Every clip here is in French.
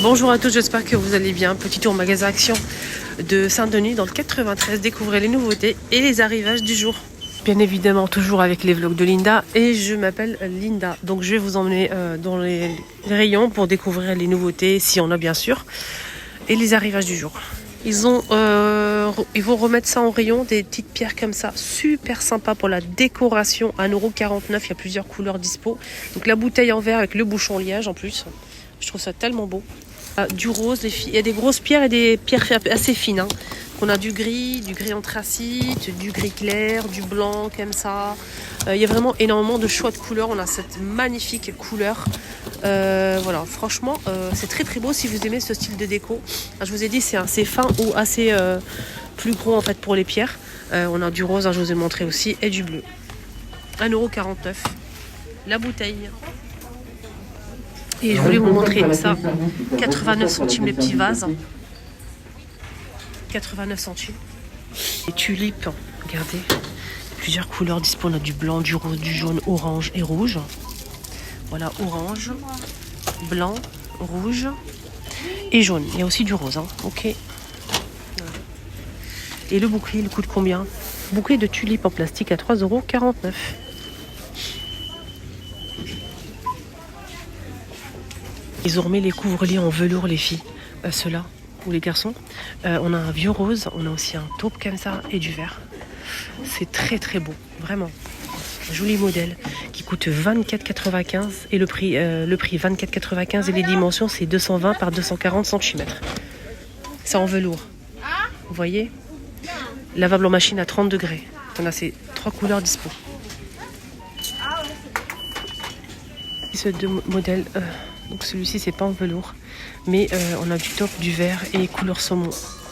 Bonjour à tous, j'espère que vous allez bien. Petit tour magasin Action de Saint-Denis dans le 93. Découvrez les nouveautés et les arrivages du jour. Bien évidemment, toujours avec les vlogs de Linda. Et je m'appelle Linda. Donc je vais vous emmener dans les rayons pour découvrir les nouveautés, si on a bien sûr, et les arrivages du jour. Ils vont remettre ça en rayon, des petites pierres comme ça, super sympa pour la décoration, 1,49 €. Il y a plusieurs couleurs dispo. Donc la bouteille en verre avec le bouchon liège en plus. Je trouve ça tellement beau. Du rose, les filles. Il y a des grosses pierres et des pierres assez fines. On a du gris anthracite, du gris clair, du blanc comme ça. Il y a vraiment énormément de choix de couleurs. On a cette magnifique couleur. Voilà, franchement, c'est très très beau si vous aimez ce style de déco. Je vous ai dit, c'est assez fin ou assez plus gros en fait pour les pierres. On a du rose, je vous ai montré aussi, et du bleu. 1,49 €. La bouteille. Et je voulais vous montrer ça. 89 centimes les petits vases. 89 centimes. Les tulipes, regardez. Plusieurs couleurs dispo. On a du blanc, du rose, du jaune, orange et rouge. Voilà, orange, blanc, rouge et jaune. Il y a aussi du rose. Ok. Et le bouquet, il coûte combien? Bouquet de tulipes en plastique à 3,49 €. Ils ont remis les couvre-lits en velours, les filles, ceux-là, ou les garçons. On a un vieux rose, on a aussi un taupe comme ça et du vert. C'est très très beau, vraiment. Un joli modèle qui coûte 24,95 € et le prix 24,95 € et les dimensions c'est 220 par 240 cm. C'est en velours. Vous voyez? Lavable en machine à 30 degrés. On a ces 3 couleurs dispo. Ce deux modèles. Donc celui-ci c'est pas en velours, mais on a du taupe, du vert et couleur saumon.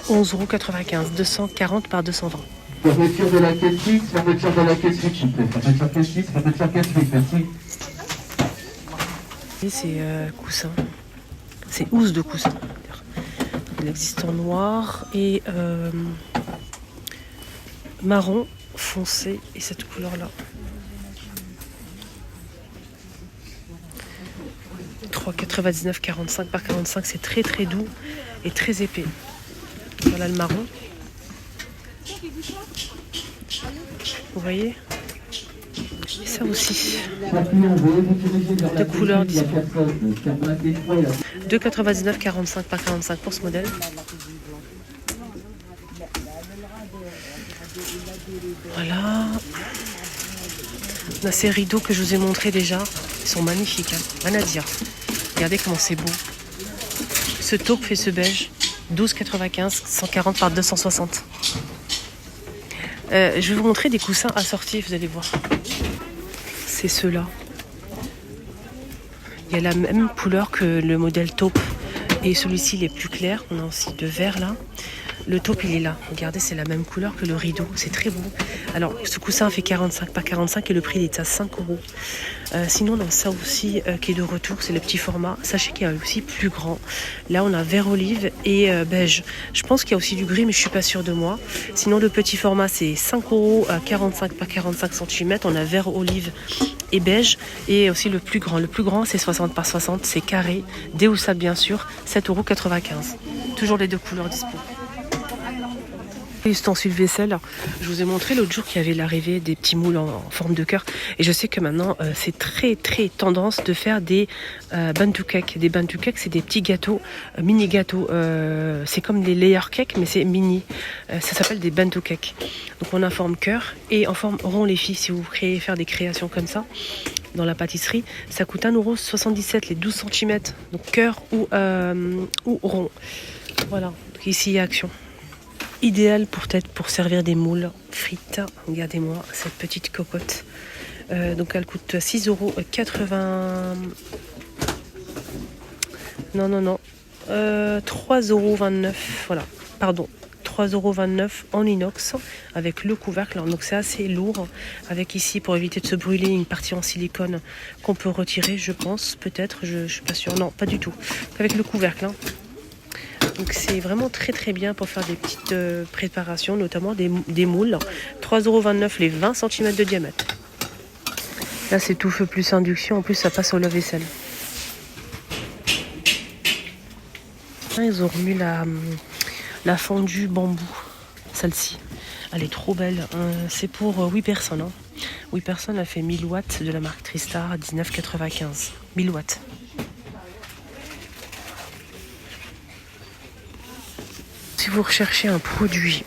11,95 €, 240 par 220. Fermeture de la caisse fixe, fermeture de la caisse fixe, s'il vous plaît. Fermeture caisse fixe, fermeture caisse fixe, merci. Et c'est coussin. C'est housse de coussin. Il existe en noir et marron foncé et cette couleur-là. 3,99 €, 45 par 45, c'est très très doux et très épais. Voilà le marron. Vous voyez? Et ça aussi. De couleurs dispo. 2,99 €, 45 par 45 pour ce modèle. Voilà. On a ces rideaux que je vous ai montrés déjà. Ils sont magnifiques, rien à dire. Regardez comment c'est beau. Ce taupe et ce beige, 12,95 €, 140 par 260. Je vais vous montrer des coussins assortis, vous allez voir. C'est ceux-là. Il y a la même couleur que le modèle taupe. Et celui-ci, il est plus clair. On a aussi de vert là. Le taupe, il est là. Regardez, c'est la même couleur que le rideau. C'est très beau. Alors, ce coussin fait 45 par 45 et le prix il est à 5 €. Sinon, on a ça aussi qui est de retour. C'est le petit format. Sachez qu'il y a aussi plus grand. Là, on a vert olive et beige. Je pense qu'il y a aussi du gris, mais je suis pas sûre de moi. Sinon, le petit format, c'est 5 € à 45 par 45 cm. On a vert olive et beige. Et aussi le plus grand. Le plus grand, c'est 60 par 60. C'est carré. Déhoussable, bien sûr. 7,95 €. Toujours les deux couleurs dispo. Ustensiles vaisselle, je vous ai montré l'autre jour qu'il y avait l'arrivée des petits moules en forme de cœur et je sais que maintenant c'est très très tendance de faire des bantu cakes. Des bantu cakes, c'est des petits gâteaux, mini gâteaux, c'est comme des layer cakes mais c'est mini, ça s'appelle des bantu cakes. Donc on a en forme cœur et en forme rond, les filles, si vous créez faire des créations comme ça dans la pâtisserie, ça coûte 1,77 € les 12 cm, donc cœur ou rond. Voilà, donc ici il y a Action. Idéal pour servir des moules frites. Regardez-moi cette petite cocotte. Donc elle coûte 6,80 €. Non. 3,29 €. Voilà. Pardon. 3,29 € en inox avec le couvercle. Donc c'est assez lourd. Avec ici, pour éviter de se brûler, une partie en silicone qu'on peut retirer, je pense. Peut-être, je suis pas sûre. Non, pas du tout. Avec le couvercle. Donc c'est vraiment très très bien pour faire des petites préparations, notamment des moules. 3,29 € les 20 cm de diamètre. Là c'est tout feu plus induction, en plus ça passe au lave-vaisselle. Ils ont remis la fondue bambou, celle-ci. Elle est trop belle. C'est pour 8 personnes. 8 personnes, elle fait 1000 watts de la marque Tristar à 19,95. 1000 watts. Si vous recherchez un produit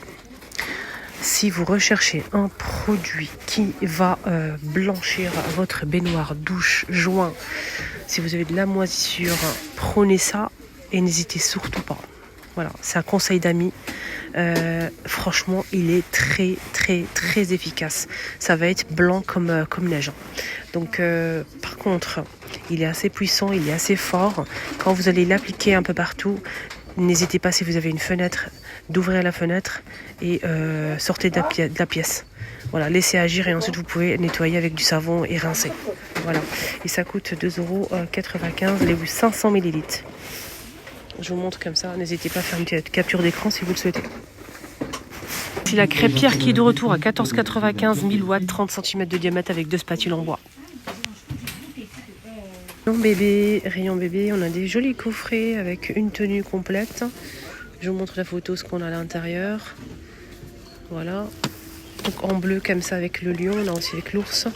qui va blanchir votre baignoire, douche, joint, si vous avez de la moisissure, prenez ça et n'hésitez surtout pas. Voilà, c'est un conseil d'amis. Franchement, il est très très très efficace. Ça va être blanc comme neige. Donc par contre, il est assez puissant, il est assez fort. Quand vous allez l'appliquer un peu partout, n'hésitez pas, si vous avez une fenêtre, d'ouvrir la fenêtre et sortez de la pièce. Voilà, laissez agir et ensuite vous pouvez nettoyer avec du savon et rincer. Voilà, et ça coûte 2,95 €, les 500 ml. Je vous montre comme ça, n'hésitez pas à faire une petite capture d'écran si vous le souhaitez. C'est la crêpière qui est de retour à 14,95 €, 1000 watts, 30 cm de diamètre avec 2 spatules en bois. Rayon bébé, on a des jolis coffrets avec une tenue complète. Je vous montre la photo, ce qu'on a à l'intérieur. Voilà. Donc en bleu comme ça avec le lion, on a aussi avec l'ours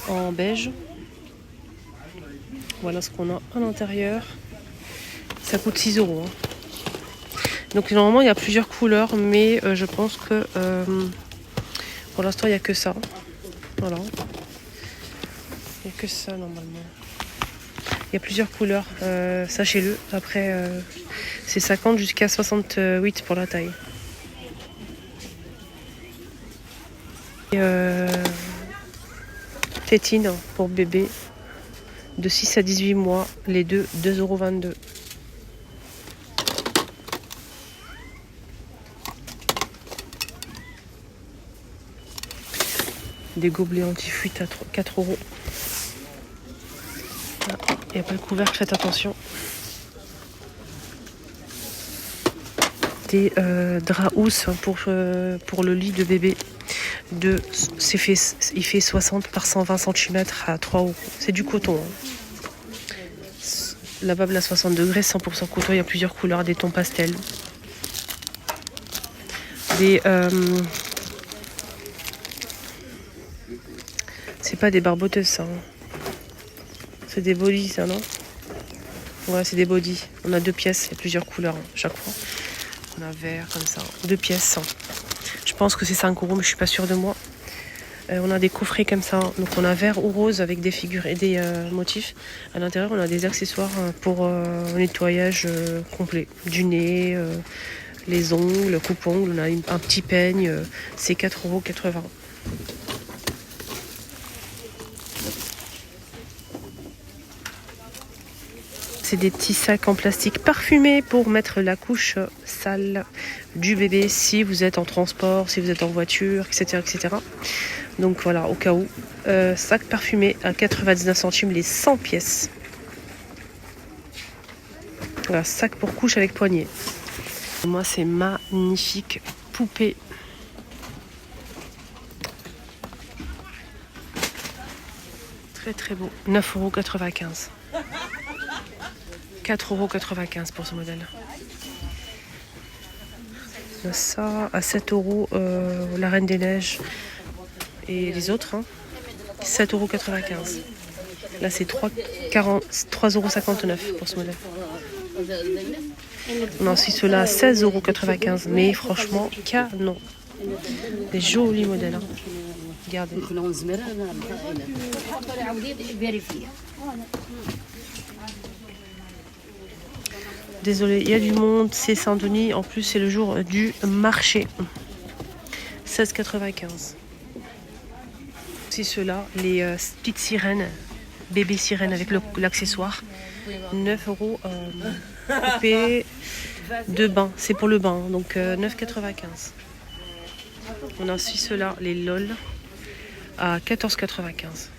en beige. Voilà ce qu'on a à l'intérieur. Ça coûte 6 €. Donc normalement il y a plusieurs couleurs, mais je pense que pour l'instant il n'y a que ça. Voilà. Il n'y a que ça normalement. Il y a plusieurs couleurs, sachez-le. Après, c'est 50 jusqu'à 68 pour la taille. Et, tétine pour bébé de 6 à 18 mois, les deux, 2,22 €. Des gobelets anti-fuite à 4 €. Il n'y a pas le couvercle, faites attention. Des draps housses pour le lit de bébé. Il fait 60 par 120 cm à 3 €. C'est du coton. Lavable à 60 degrés, 100% coton. Il y a plusieurs couleurs, des tons pastels. C'est pas des barboteuses, ça. C'est des bodys, ça, non? Ouais, c'est des bodys. On a 2 pièces, il y a plusieurs couleurs chaque fois. On a vert comme ça, 2 pièces. Je pense que c'est 5 €, mais je suis pas sûre de moi. On a des coffrets comme ça. Donc on a vert ou rose avec des figures et des motifs. À l'intérieur, on a des accessoires pour nettoyage complet. Du nez, les ongles, le coupe-ongles. On a un petit peigne. C'est 4,80 €. C'est des petits sacs en plastique parfumés pour mettre la couche sale du bébé si vous êtes en transport, si vous êtes en voiture, etc. etc. Donc voilà, au cas où. Sac parfumé à 99 centimes les 100 pièces. Voilà, sac pour couche avec poignée. Moi, c'est magnifique poupée. Très très beau. 9,95 €. 4,95 € pour ce modèle. Ça, à 7 € la Reine des Neiges et les autres. 7,95 €. Là, c'est 3,59 € pour ce modèle. On a aussi ceux-là à 16,95 €. Mais franchement, canon. Des jolis modèles. Regardez. Désolé, il y a du monde, c'est Saint-Denis. En plus, c'est le jour du marché. 16,95 €. C'est ceux-là, les petites sirènes, bébé sirène avec l'accessoire. 9 € coupé de bain. C'est pour le bain, donc 9,95 €. On a aussi ceux-là, les LOL, à 14,95 €.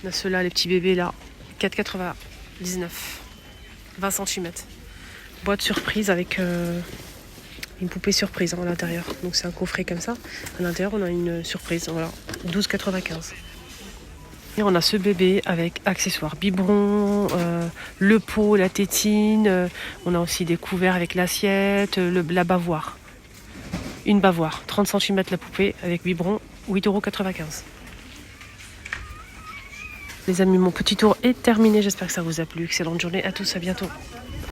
On a ceux-là, les petits bébés là, 4,99 €, 20 cm. Boîte surprise avec Une poupée surprise à l'intérieur. Donc c'est un coffret comme ça. À l'intérieur, on a une surprise. Voilà, 12,95. Et on a ce bébé avec accessoires biberon, le pot, la tétine. On a aussi des couverts avec l'assiette, la bavoir. Une bavoir, 30 cm la poupée avec biberon, 8,95 €. Les amis, mon petit tour est terminé. J'espère que ça vous a plu. Excellente journée à tous, à bientôt.